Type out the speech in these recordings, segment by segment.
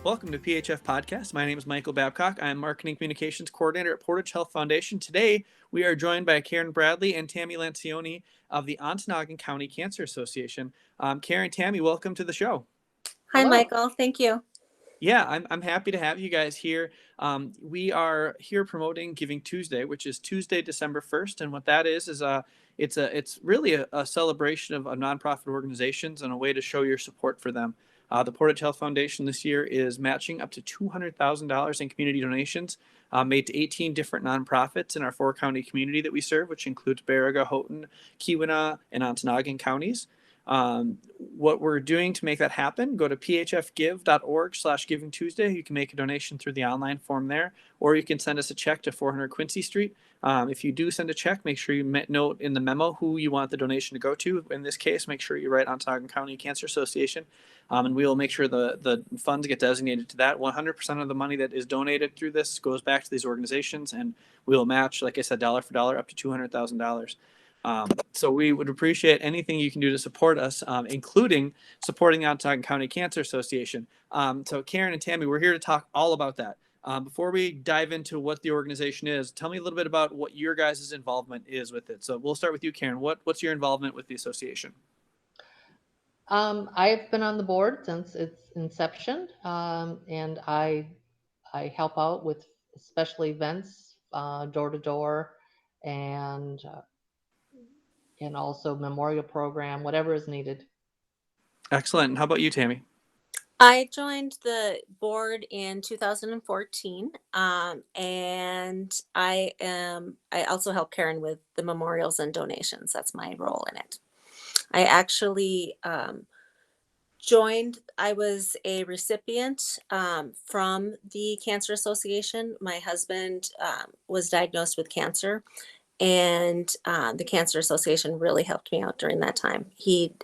Welcome to PHF Podcast. My name is Michael Babcock. I'm Marketing Communications Coordinator at Portage Health Foundation. Today, we are joined by Karen Bradley and Tammy Lancioni of the Ontonagon County Cancer Association. Karen, Tammy, welcome to the show. Hi, Hello. Michael. Thank you. Yeah, I'm happy to have you guys here. We are here promoting Giving Tuesday, which is Tuesday, December 1st, and what that is it's really a celebration of nonprofit organizations and a way to show your support for them. The Portage Health Foundation this year is matching up to $200,000 in community donations made to 18 different nonprofits in our 4-county community that we serve, which includes Baraga, Houghton, Keweenaw, and Ontonagon counties. What we're doing to make that happen, go to phfgive.org/Giving Tuesday. You can make a donation through the online form there, or you can send us a check to 400 Quincy Street. If you do send a check, make sure you note in the memo who you want the donation to go to. In this case, make sure you write Ontonagon County Cancer Association, and we will make sure the funds get designated to that. 100% of the money that is donated through this goes back to these organizations, and we will match, like I said, dollar for dollar up to $200,000. So we would appreciate anything you can do to support us, including supporting the Ontonagon County Cancer Association. So Karen and Tammy, we're here to talk all about that. Before we dive into what the organization is, tell me a little bit about what your guys' involvement is with it. So we'll start with you, Karen. What's your involvement with the association? I've been on the board since its inception, and I help out with special events, door to door, and also memorial program, whatever is needed. Excellent. And how about you, Tammy? I joined the board in 2014, and I also help Karen with the memorials and donations. That's my role in it. I actually joined, I was a recipient from the Cancer Association. My husband was diagnosed with cancer, and the Cancer Association really helped me out during that time. He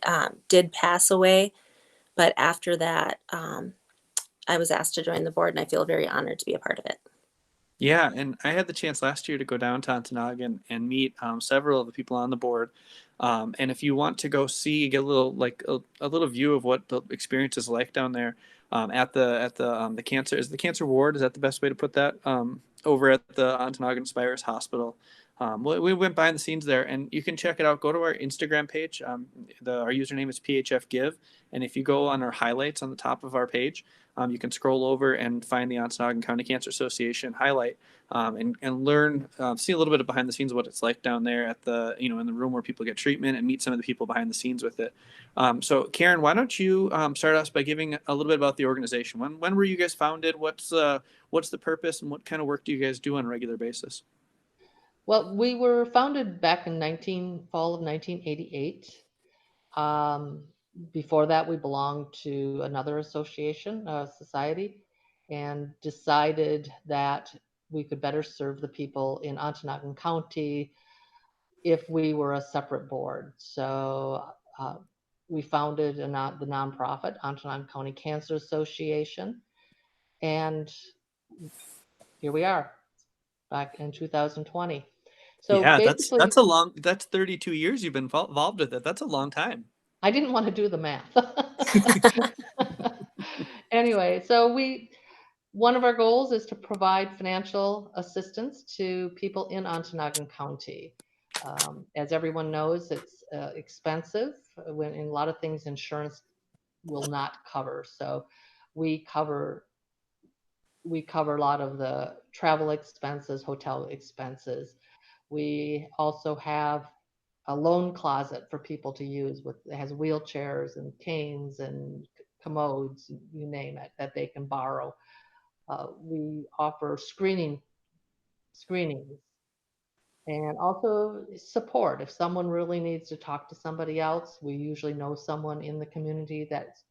did pass away, but after that, I was asked to join the board, and I feel very honored to be a part of it. Yeah, and I had the chance last year to go down to Ontonagon and meet several of the people on the board. And if you want to go see, get a little a little view of what the experience is like down there at the cancer ward, is that the best way to put that? Over at the Ontonagon Spires Hospital. We went behind the scenes there, and you can check it out. Go to our Instagram page. Our username is PHF Give, and if you go on our highlights on the top of our page, you can scroll over and find the Ontonagon County Cancer Association highlight, and learn, see a little bit of behind the scenes of what it's like down there at the, in the room where people get treatment, and meet some of the people behind the scenes with it. So Karen, why don't you start us by giving a little bit about the organization? When were you guys founded? What's the purpose, and what kind of work do you guys do on a regular basis? Well, we were founded back in fall of 1988. Before that, we belonged to another association, society, and decided that we could better serve the people in Ontonagon County if we were a separate board. So we founded the nonprofit Ontonagon County Cancer Association, and here we are back in 2020. So Yeah, basically, that's 32 years you've been involved with it. That's a long time. I didn't want to do the math. Anyway, so one of our goals is to provide financial assistance to people in Ontonagon County. As everyone knows, it's expensive when in a lot of things insurance will not cover. So we cover a lot of the travel expenses, hotel expenses. We also have a loan closet for people to use it has wheelchairs and canes and commodes, you name it, that they can borrow. We offer screenings and also support. If someone really needs to talk to somebody else, we usually know someone in the community that's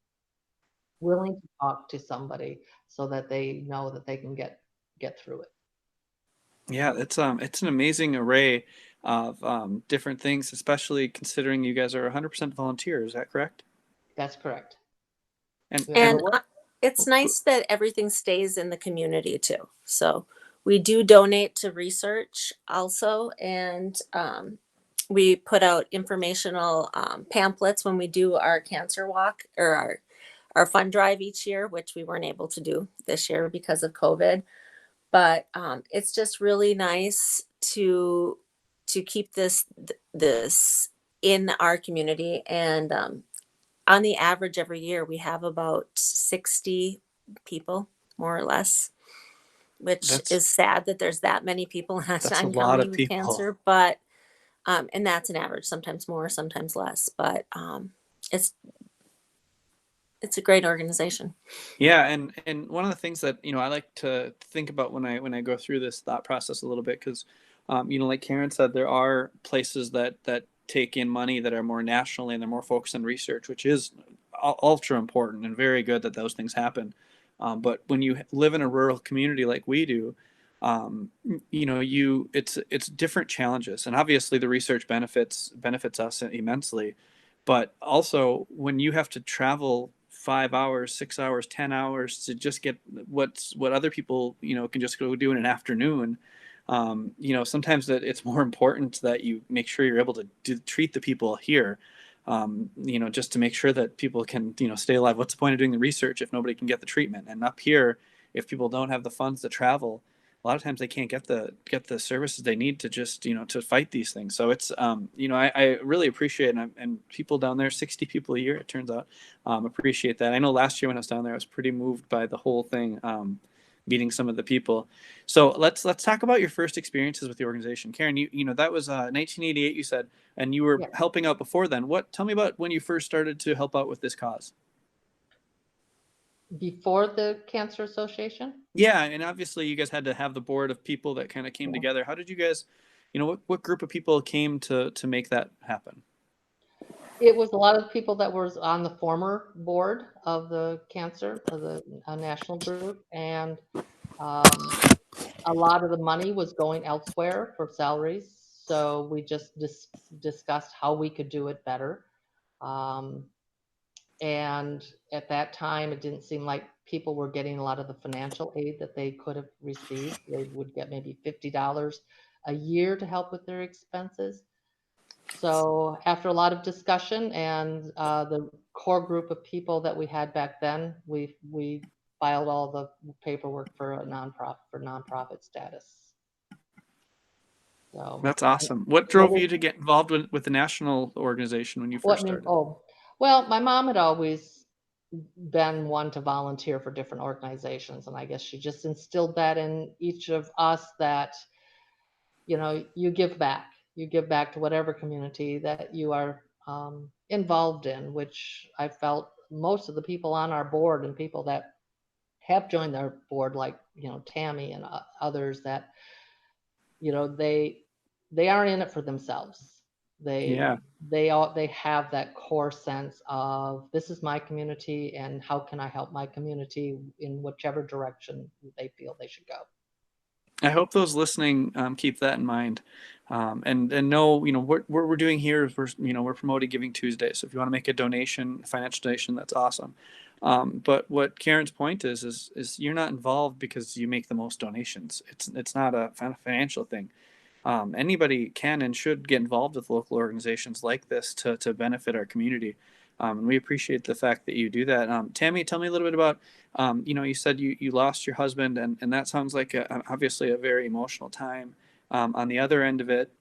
willing to talk to somebody so that they know that they can get through it. Yeah, it's an amazing array of different things, especially considering you guys are 100% volunteer. Is that correct? That's correct. And it's nice that everything stays in the community too. So we do donate to research also, and we put out informational pamphlets when we do our cancer walk or our fund drive each year, which we weren't able to do this year because of COVID. But it's just really nice to keep this in our community. And on the average, every year we have about 60 people, more or less, which That's is sad that there's that many people in that's a Ontonagon lot County of with people. cancer. But and that's an average, sometimes more, sometimes less. But it's it's a great organization. Yeah, and one of the things that I like to think about when I go through this thought process a little bit, because like Karen said, there are places that take in money that are more nationally and they're more focused on research, which is ultra important and very good that those things happen. But when you live in a rural community like we do, it's different challenges, and obviously the research benefits us immensely, but also when you have to travel 5 hours, 6 hours, 10 hours to just get what other people can just go do in an afternoon. Sometimes that it's more important that you make sure you're able to treat the people here, just to make sure that people can stay alive. What's the point of doing the research if nobody can get the treatment? And up here, if people don't have the funds to travel, a lot of times they can't get the services they need to just to fight these things. So it's I really appreciate it, and people down there, 60 people a year, it turns out, appreciate that. I know last year when I was down there, I was pretty moved by the whole thing, meeting some of the people. So let's talk about your first experiences with the organization. Karen, that was 1988, you said, and you were Yeah. helping out before then. Tell me about when you first started to help out with this cause. Before the Cancer Association? Yeah, and obviously you guys had to have the board of people that kind of came Yeah. together. How did you guys, what group of people came to make that happen? It was a lot of people that was on the former board of the cancer, of the national group, and um, a lot of the money was going elsewhere for salaries. So we just discussed how we could do it better. Um, and at that time, it didn't seem like people were getting a lot of the financial aid that they could have received. They would get maybe $50 a year to help with their expenses. So after a lot of discussion and the core group of people that we had back then, we filed all the paperwork for a nonprofit status. So That's awesome. What what drove was you to get involved with the national organization when you what first mean? started? Oh, well, my mom had always been one to volunteer for different organizations, and I guess she just instilled that in each of us that you give back. You give back to whatever community that you are involved in, which I felt most of the people on our board and people that have joined our board, like Tammy and others, that you know they they aren't in it for themselves. They Yeah. they have that core sense of this is my community and how can I help my community in whichever direction they feel they should go. I hope those listening keep that in mind, and know what we're doing here is we're promoting Giving Tuesday. So if you want to make a donation, a financial donation, that's awesome. But what Karen's point is you're not involved because you make the most donations. It's not a financial thing. Anybody can and should get involved with local organizations like this to benefit our community. And we appreciate the fact that you do that. Tammy, tell me a little bit about, you said you lost your husband, and that sounds like obviously a very emotional time. On the other end of it,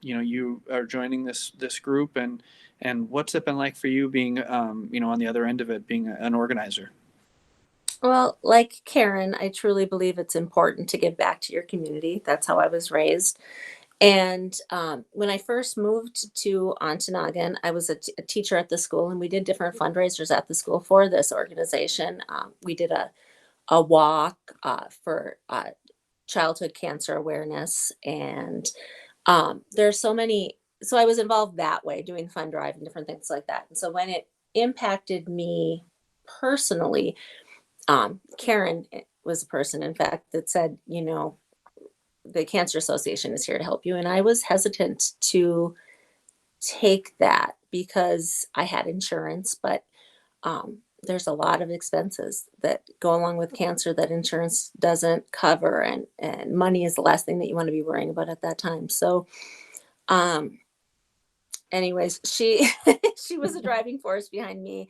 you are joining this group, and what's it been like for you being, on the other end of it, being an organizer? Well, like Karen, I truly believe it's important to give back to your community. That's how I was raised. And when I first moved to Ontonagon, I was a teacher at the school, and we did different fundraisers at the school for this organization. We did a walk for childhood cancer awareness, and there's so many. So I was involved that way, doing fund drive and different things like that. And so when it impacted me personally, Karen was a person, in fact, that said, the Cancer Association is here to help you. And I was hesitant to take that because I had insurance, but there's a lot of expenses that go along with cancer that insurance doesn't cover. And money is the last thing that you want to be worrying about at that time. So, um, anyways, she she was a driving force behind me,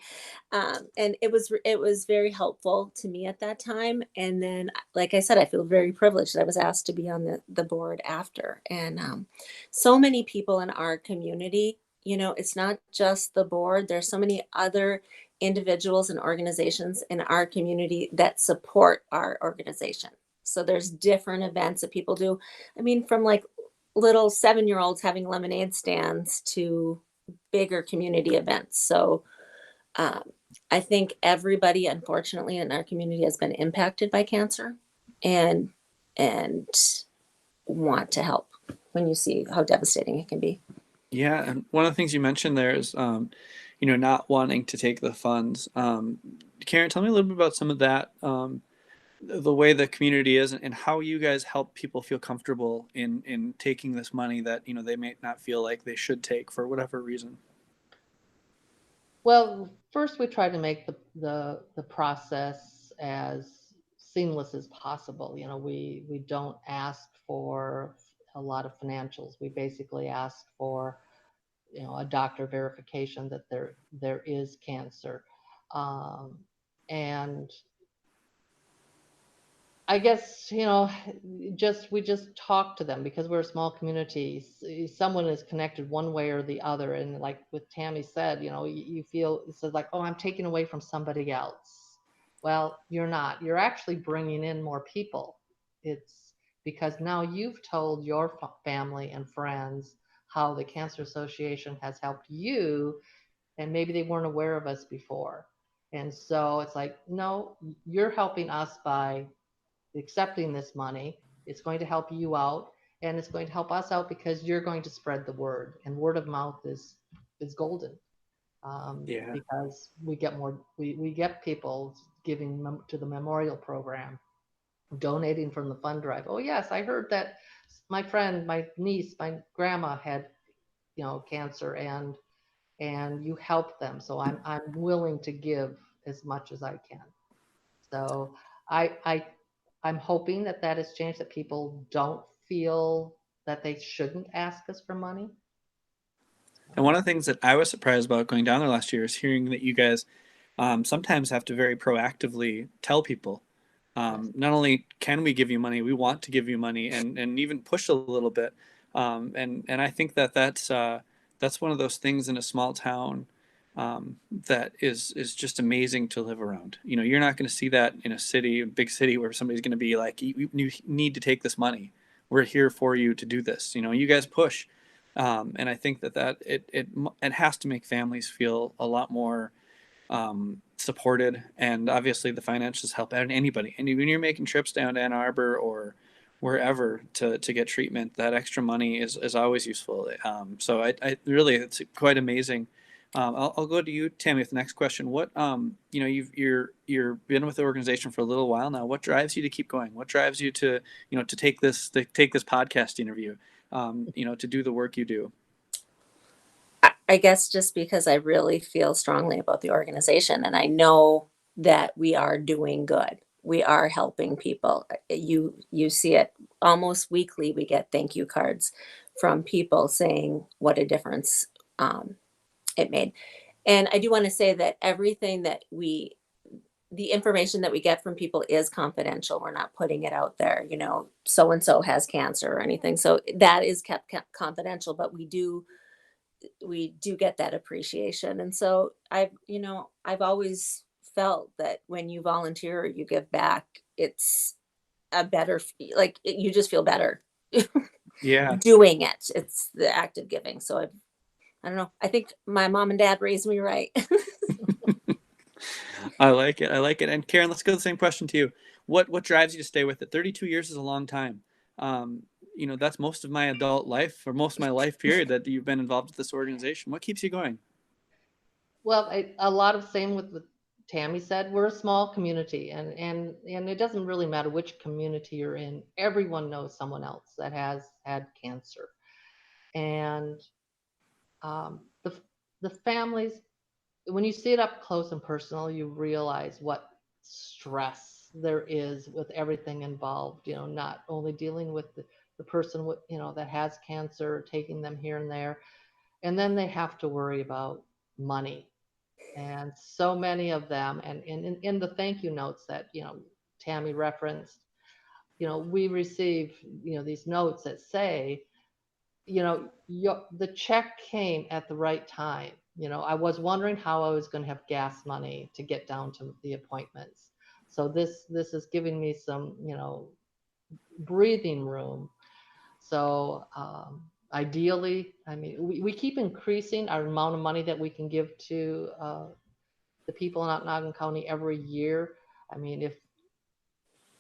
and it was very helpful to me at that time. And then, like I said, I feel very privileged that I was asked to be on the board after. And so many people in our community, it's not just the board. There's so many other individuals and organizations in our community that support our organization. So there's different events that people do. I mean, from like little 7-year olds having lemonade stands to bigger community events. So um, I think everybody, unfortunately, in our community has been impacted by cancer, and and want to help when you see how devastating it can be. Yeah, and one of the things you mentioned there is, not wanting to take the funds. Karen, tell me a little bit about some of that, the way the community is, and how you guys help people feel comfortable in taking this money that they may not feel like they should take for whatever reason. Well, first we try to make the process as seamless as possible. We don't ask for a lot of financials. We basically ask for, a doctor verification that there is cancer. Um, and I guess, we just talk to them because we're a small community. Someone is connected one way or the other. And like with Tammy said, you feel it's like, oh, I'm taking away from somebody else. Well, you're not. You're actually bringing in more people. It's because now you've told your family and friends how the Cancer Association has helped you, and maybe they weren't aware of us before. And so it's like, no, you're helping us by accepting this money. It's going to help you out, and it's going to help us out because you're going to spread the word, and word of mouth is golden. Yeah. Because we get people giving to the memorial program, donating from the fund drive. Oh yes, I heard that my friend, my niece, my grandma had cancer, and you helped them, so I'm willing to give as much as I can. So I I'm hoping that that has changed, that people don't feel that they shouldn't ask us for money. And one of the things that I was surprised about going down there last year is hearing that you guys sometimes have to very proactively tell people, Yes. not only can we give you money, we want to give you money, and even push a little bit. And I think that that's one of those things in a small town, that is just amazing to live around. You're not going to see that in a big city, where somebody's going to be like, you need to take this money. We're here for you to do this. You guys push. And I think that it has to make families feel a lot more supported, and obviously the finances help out anybody. And when you're making trips down to Ann Arbor or wherever to get treatment, that extra money is always useful. So I really, it's quite amazing. I'll go to you, Tammy, with the next question. What you're been with the organization for a little while now. What drives you to keep going? What drives you to take this podcast interview? To do the work you do. I guess just because I really feel strongly about the organization, and I know that we are doing good. We are helping people. You see it almost weekly. We get thank you cards from people saying what a difference it made. And I do want to say that everything that the information that we get from people is confidential. We're not putting it out there, so and so has cancer or anything. So that is kept confidential, but we do get that appreciation. And so I've always felt that when you volunteer or you give back, it's a better like you just feel better Yeah. doing it. It's the act of giving. So I don't know. I think my mom and dad raised me right. I like it. I like it. And Karen, let's go the same question to you. What drives you to stay with it? 32 years is a long time. That's most of my adult life, or most of my life period, that you've been involved with this organization. What keeps you going? Well, a lot of same with what Tammy said. We're a small community, and it doesn't really matter which community you're in. Everyone knows someone else that has had cancer, and the families. When you see it up close and personal, you realize what stress there is with everything involved. Not only dealing with the person with, that has cancer, taking them here and there, and then they have to worry about money. And so many of them, and in the thank you notes that, Tammy referenced, we receive, these notes that say, the check came at the right time. I was wondering how I was going to have gas money to get down to the appointments. So this is giving me some, breathing room. So ideally, I mean, we keep increasing our amount of money that we can give to the people in Ontonagon County every year. I mean,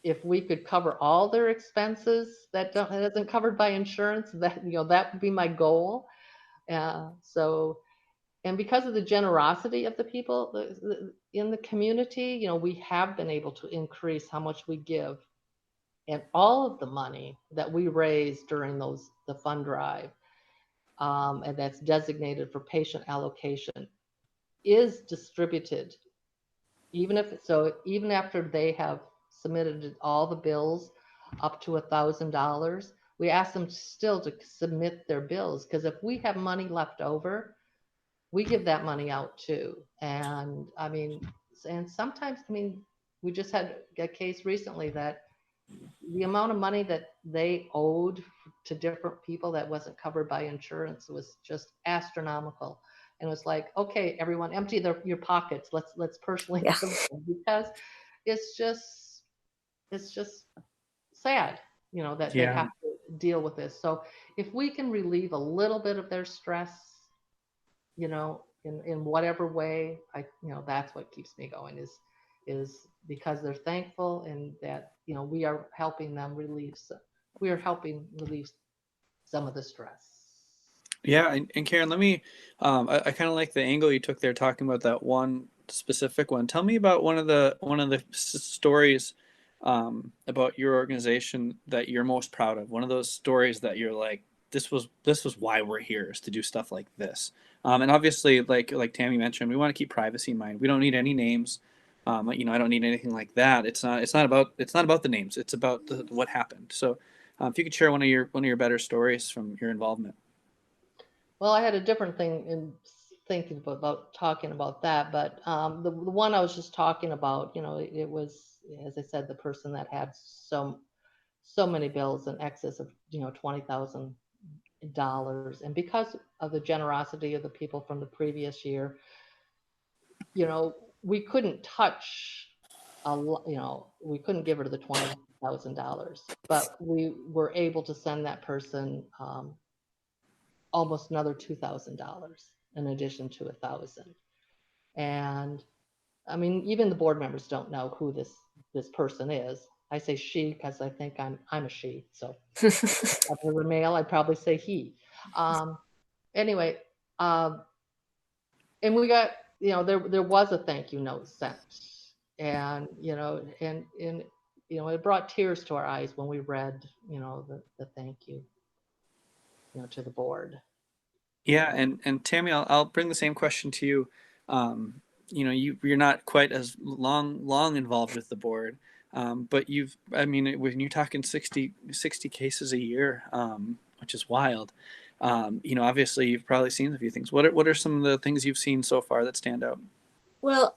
if we could cover all their expenses that isn't covered by insurance, that would be my goal. So, and because of the generosity of the people in the community, we have been able to increase how much we give, and all of the money that we raise during the fund drive, and that's designated for patient allocation, is distributed. Even after they have submitted all the bills up to $1,000, we ask them still to submit their bills, because if we have money left over, we give that money out too. And I mean, and sometimes, I mean, we just had a case recently that the amount of money that they owed to different people that wasn't covered by insurance was just astronomical. And it was like, okay, everyone, empty your pockets. Let's personally Yeah. give them, because it's just sad, that they Yeah. have to deal with this. So if we can relieve a little bit of their stress, in whatever way, that's what keeps me going, is because they're thankful, and that, we are helping relieve some of the stress. Yeah, and Karen, let me. I kind of like the angle you took there, talking about that one specific one. Tell me about one of the stories about your organization that you're most proud of. One of those stories that you're like, this was why we're here, is to do stuff like this. And obviously, like Tammy mentioned, we want to keep privacy in mind. We don't need any names. I don't need anything like that. It's not about the names. It's about what happened. So, if you could share one of your better stories from your involvement. Well, I had a different thing in thinking about talking about that, but the one I was just talking about, it was, as I said, the person that had so many bills in excess of, $20,000, and because of the generosity of the people from the previous year, we couldn't touch we couldn't give her the $20,000, but we were able to send that person almost another $2,000 in addition to 1,000. And I mean, even the board members don't know who this person is. I say she because I think I'm a she. So if I were a male, I'd probably say he. Um, anyway, um, and we got, there was a thank you note sent, and it brought tears to our eyes when we read, the thank you, to the board. Yeah, and Tammy, I'll bring the same question to you. You're not quite as long involved with the board, but I mean, when you're talking 60 cases a year, which is wild. Obviously you've probably seen a few things. What are some of the things you've seen so far that stand out? Well,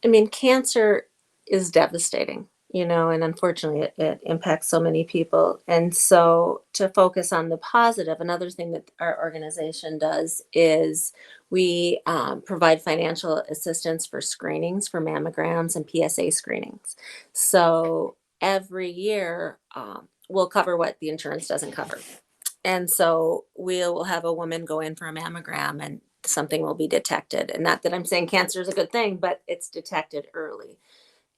I mean, cancer is devastating, and unfortunately it impacts so many people. And so to focus on the positive, another thing that our organization does is we provide financial assistance for screenings for mammograms and PSA screenings. So every year we'll cover what the insurance doesn't cover. And so we'll have a woman go in for a mammogram and something will be detected. And not that I'm saying cancer is a good thing, but it's detected early.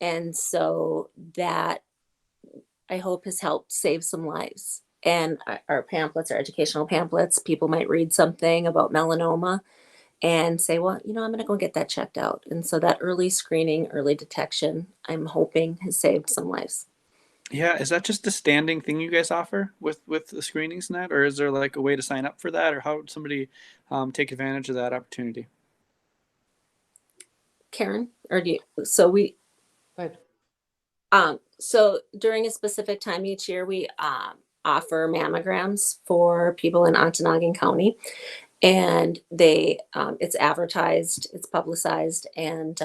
And so that, I hope, has helped save some lives. And our pamphlets, our educational pamphlets, people might read something about melanoma and say, well, I'm going to go get that checked out. And so that early screening, early detection, I'm hoping has saved some lives. Yeah, is that just a standing thing you guys offer with the screenings and that, or is there like a way to sign up for that, or how would somebody take advantage of that opportunity? Karen, or do you? So we, Right. so during a specific time each year, we offer mammograms for people in Ontonagon County. and they it's advertised, it's publicized, and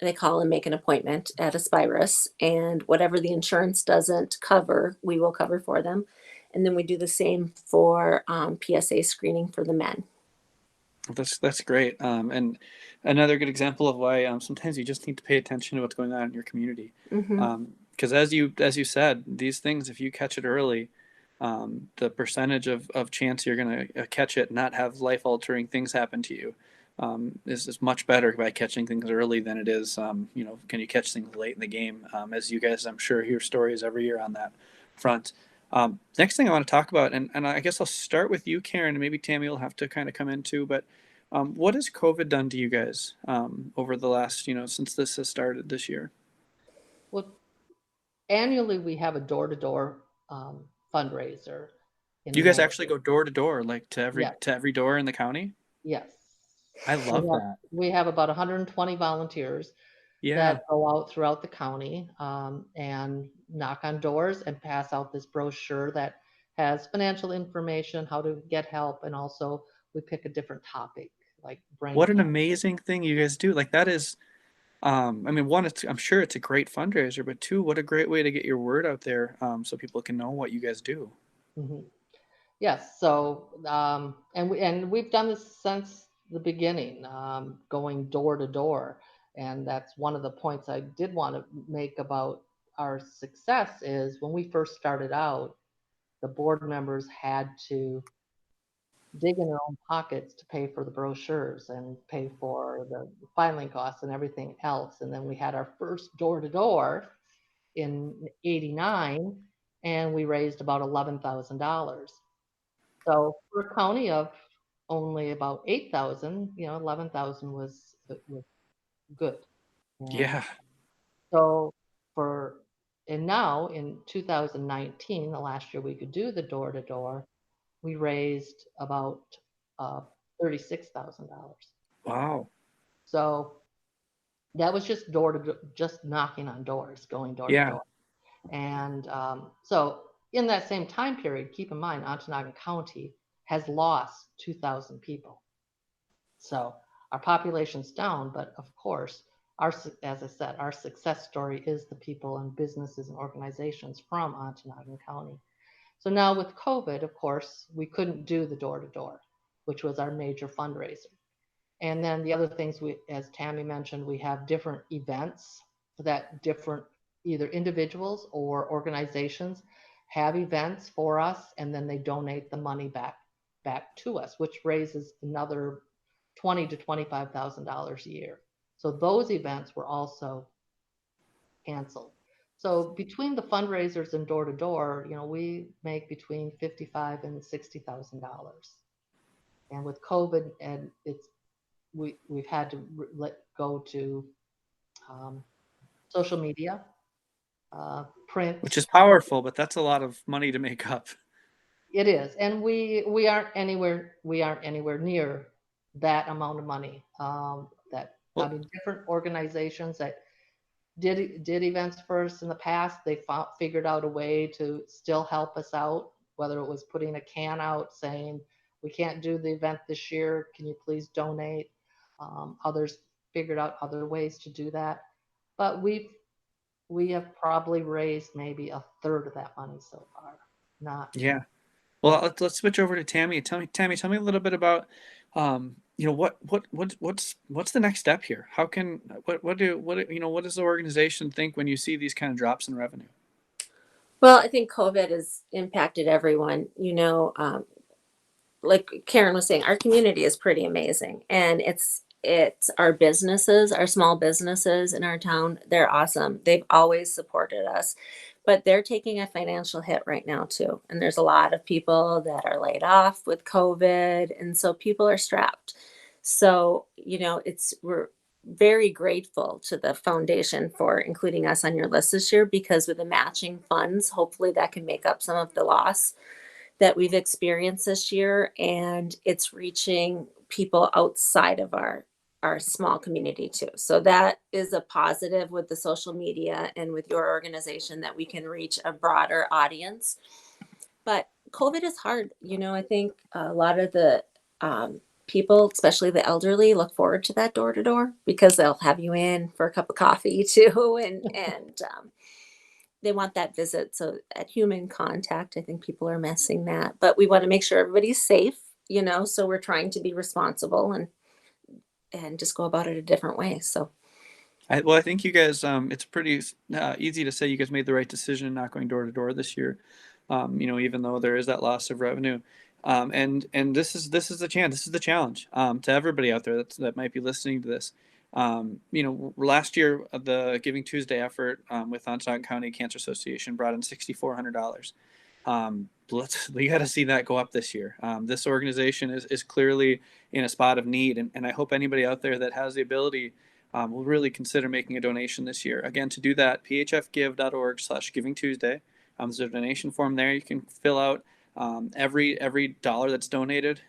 they call and make an appointment at Aspirus, and whatever the insurance doesn't cover, we will cover for them. And then we do the same for PSA screening for the men. That's great. And another good example of why sometimes you just need to pay attention to what's going on in your community. Hmm. Because as you said, these things, if you catch it early, the percentage of chance you're going to catch it, not have life altering things happen to you, is much better by catching things early than it is, can you catch things late in the game? As you guys, I'm sure, hear stories every year on that front. Next thing I want to talk about, and I guess I'll start with you, Karen, and maybe Tammy will have to kind of come in too, but what has COVID done to you guys over the last, since this has started this year? Well, annually we have a door-to-door fundraiser You in guys May. actually go door to door, like to every Yes, to every door in the county? yes. I We love have that. we have about 120 volunteers Yeah. that go out throughout the county and knock on doors and pass out this brochure that has financial information, how to get help, and also we pick a different topic like brain What an cancer. amazing thing you guys do. Like that is, I mean, one, I'm sure it's a great fundraiser, but two, what a great way to get your word out there, so people can know what you guys do. Mhm. Yes, so and we've done this since the beginning, going door to door, and that's one of the points I did want to make about our success is when we first started out, the board members had to dig in their own pockets to pay for the brochures and pay for the filing costs and everything else, and then we had our first door to door in '89, and we raised about $11,000. So for a county of only about 8,000, 11,000 was good. And Yeah. so for and now in 2019, the last year we could do the door to door, we raised about uh, $36,000. Wow. So that was just just knocking on doors, going door to Yeah. door. And so in that same time period, keep in mind, Ontonagon County has lost 2,000 people. So our population's down, but of course, as I said, our success story is the people and businesses and organizations from Ontonagon County. So now with COVID, of course, we couldn't do the door to door, which was our major fundraiser. And then the other things as Tammy mentioned, we have different events that different either individuals or organizations have events for us, and then they donate the money back to us, which raises another $20,000 to $25,000 a year. So those events were also canceled. So between the fundraisers and door to door, we make between $55,000 and $60,000. And with COVID, and we've had to let go to um, social media, print. Which is powerful, but that's a lot of money to make up. It is, and we aren't anywhere near that amount of money. That I Well, mean, different organizations that did events for us in the past, they figured out a way to still help us out, whether it was putting a can out saying, we can't do the event this year, can you please donate? Others figured out other ways to do that. But we have probably raised maybe a third of that money so far. Not, yeah. Well, let's switch over to Tammy. Tammy, tell me a little bit about, what's the next step here? How can what does the organization think when you see these kind of drops in revenue? Well, I think COVID has impacted everyone. Like Karen was saying, our community is pretty amazing, and it's our businesses, our small businesses in our town. They're awesome. They've always supported us, but they're taking a financial hit right now too. And there's a lot of people that are laid off with COVID, and so people are strapped. So it's we're very grateful to the foundation for including us on your list this year, because with the matching funds, hopefully that can make up some of the loss that we've experienced this year, and it's reaching people outside of our small community too. So that is a positive with the social media and with your organization, that we can reach a broader audience. But COVID is hard. I think a lot of the People, especially the elderly, look forward to that door to door because they'll have you in for a cup of coffee too, and they want that visit. So that human contact, I think people are missing that. But we want to make sure everybody's safe, So we're trying to be responsible and just go about it a different way. So Well, I think you guys, it's pretty easy to say you guys made the right decision not going door to door this year. Even though there is that loss of revenue, and this is the chance, this is the challenge to everybody out there that might be listening to this. Last year the Giving Tuesday effort with Ontonagon County Cancer Association brought in $6,400. We got to see that go up this year. This organization is clearly in a spot of need, and I hope anybody out there that has the ability will really consider making a donation this year. Again, to do that, phfgive.org/Giving Tuesday. There's a donation form there you can fill out. Every dollar that's donated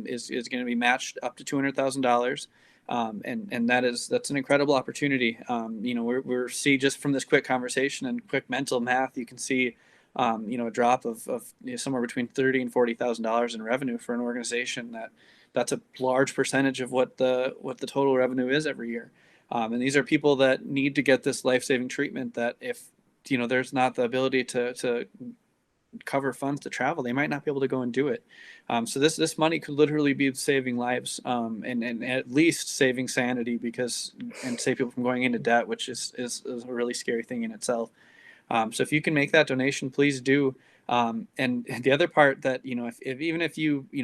is going to be matched up to $200,000. And that's an incredible opportunity. We're see just from this quick conversation and quick mental math, you can see a drop of somewhere between $30,000 and $40,000 in revenue for an organization that's a large percentage of what the total revenue is every year. And these are people that need to get this life-saving treatment that if there's not the ability to cover funds to travel, they might not be able to go and do it. So this money could literally be saving lives, and at least saving sanity and save people from going into debt, which is a really scary thing in itself. So if you can make that donation, please do. And the other part that, even if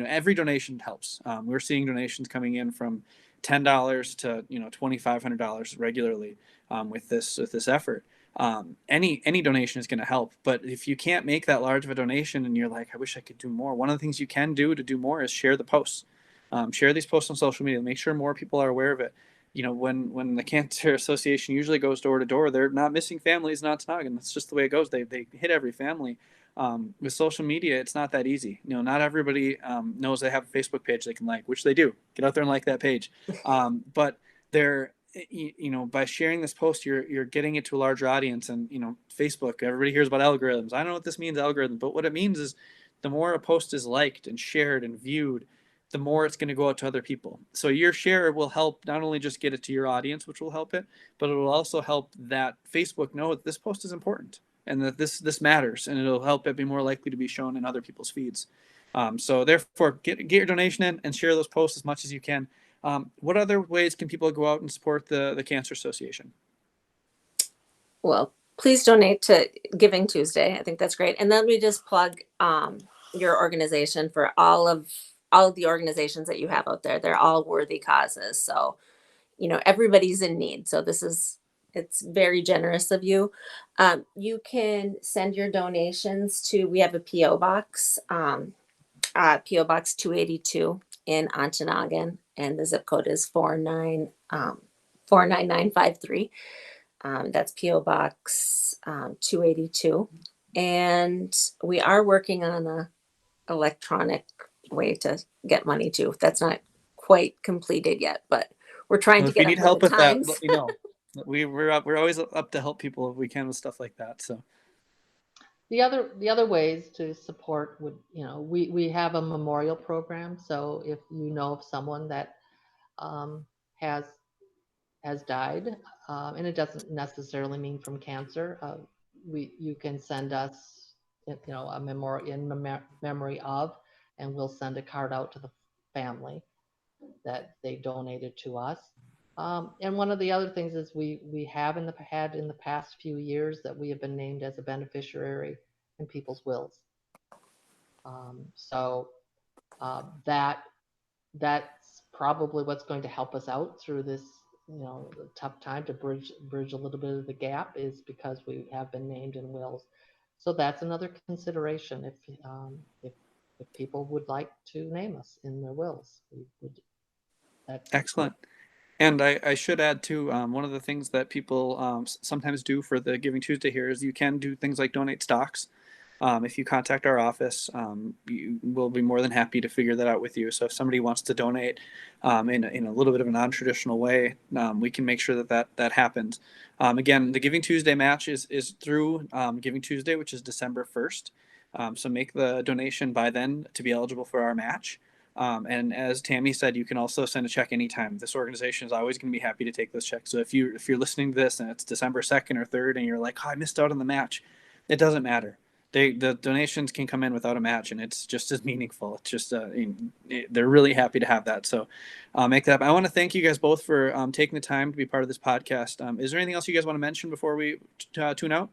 every donation helps. We're seeing donations coming in from $10 to, $2,500 regularly with this effort. Any donation is going to help. But if you can't make that large of a donation and you're like, I wish I could do more, one of the things you can do to do more is share the posts. Share these posts on social media. Make sure more people are aware of it. When the Cancer Association usually goes door to door, they're not missing families in Ontonagon. That's just the way it goes. They hit every family. With social media, it's not that easy. Not everybody knows they have a Facebook page they can like, which they do. Get out there and like that page. But they're, by sharing this post, you're getting it to a larger audience. And Facebook, everybody hears about algorithms. I don't know what this means, algorithm, but what it means is the more a post is liked and shared and viewed, the more it's going to go out to other people. So your share will help not only just get it to your audience, which will help it, but it will also help that Facebook know that this post is important and that this matters, and it'll help it be more likely to be shown in other people's feeds. So therefore, get your donation in and share those posts as much as you can. What other ways can people go out and support the Cancer Association? well, please donate to Giving Tuesday. I think that's great. And then we just plug your organization for all of the organizations that you have out there. They're all worthy causes. So, everybody's in need. So it's very generous of you. You can send your donations to, we have a PO box, PO Box 282 in Ontonagon, and the zip code is 49953. That's PO Box 282. And we are working on a electronic way to get money too. That's not quite completed yet, but we're trying Well, to if you get need up help with with the that, times. let me know. We're always up to help people if we can with stuff like that. So The other ways to support would, we have a memorial program. So if you know of someone that has died, and it doesn't necessarily mean from cancer, you can send us, a memorial in memory of, and we'll send a card out to the family that they donated to us. And one of the other things is we have had in the past few years that we have been named as a beneficiary in people's wills. So that's probably what's going to help us out through this, tough time, to bridge a little bit of the gap, is because we have been named in wills. So that's another consideration if people would like to name us in their wills. That's excellent. And I should add too, one of the things that people sometimes do for the Giving Tuesday here is you can do things like donate stocks. If you contact our office, we'll be more than happy to figure that out with you. So if somebody wants to donate in a little bit of a non-traditional way, we can make sure that happens. Again, the Giving Tuesday match is through Giving Tuesday, which is December 1st. So make the donation by then to be eligible for our match. And as Tammy said, you can also send a check anytime. This organization is always going to be happy to take those checks. So if you're listening to this and it's December 2nd or 3rd and you're like, oh, I missed out on the match, it doesn't matter. The donations can come in without a match, and it's just as meaningful. It's just they're really happy to have that. So make that up. I want to thank you guys both for taking the time to be part of this podcast. Is there anything else you guys want to mention before we tune out?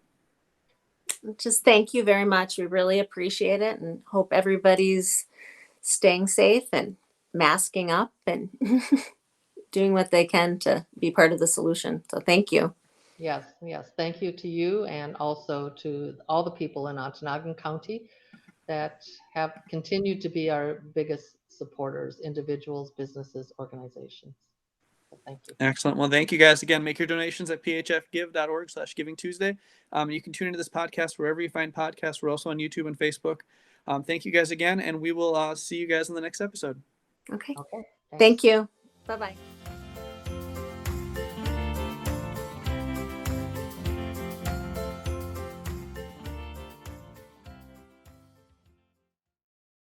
Just thank you very much. We really appreciate it, and hope everybody's staying safe and masking up and doing what they can to be part of the solution. So thank you. Yes, yes. Thank you to you, and also to all the people in Ontonagon County that have continued to be our biggest supporters, individuals, businesses, organizations. So thank you. Excellent. Well, thank you guys again. Make your donations at phfgive.org/Giving Tuesday. You can tune into this podcast wherever you find podcasts. We're also on YouTube and Facebook. Thank you guys again, and we will see you guys in the next episode. Okay. Okay. Thanks. Thank you. Bye-bye.